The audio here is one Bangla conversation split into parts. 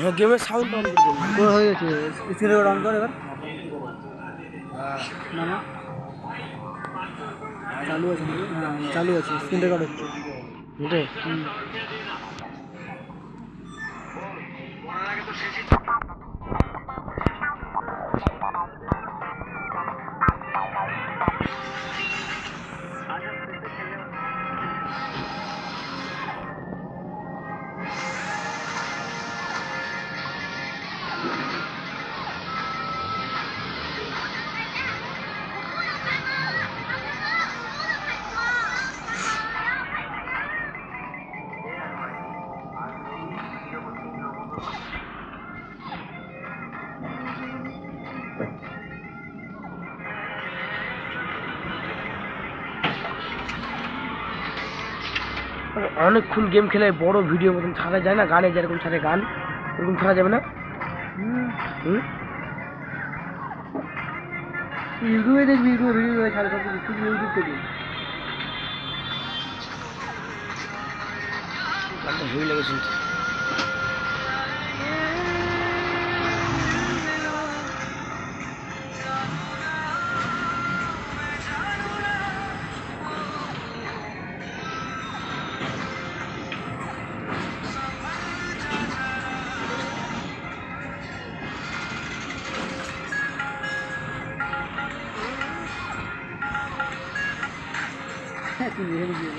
হ্যাঁ গেমের সাউন্ড অন করে দেন। কোন হয়ে গেছে স্ক্রিন রেকর্ড অন কর এবার না না চালু আছে নাকি? হ্যাঁ চালু আছে স্ক্রিন রেকর্ড হচ্ছে ওটাই অনেকক্ষণ গেম খেলে বড় ভিডিও মতন ছাড়া যায় না, গানে যেরকম ছাড়ে গান ওরকম ছাড়া যাবে না? হুম ইউটিউবে দেখবি ইউটিউবে ভিডিও ছাড়ে সব কিছু শুধু ইউটিউব থেকে গানটা হেভি লাগে শুনতে। তুই হেরে গিয়ে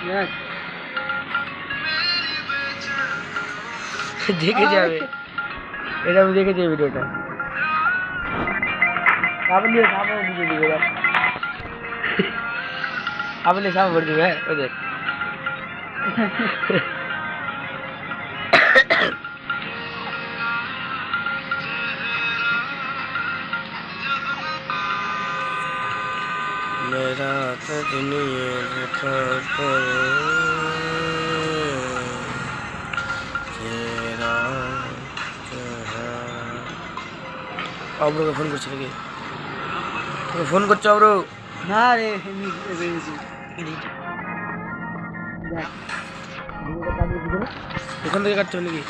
দেখ দেখে যাবে, এটা আমি দেখেছি এই ভিডিওটা। আপনি সাপও বুঝে দিবে, আপনি সাপ ভরে দিবে। হ্যাঁ ওদের मेरा तो दुनिया देखार परे तेरा অব্রকে ফোন করছে নাকি? তোকে ফোন করছে অব্র? না রে দেখ ওখান থেকে কাটতে হবে নাকি?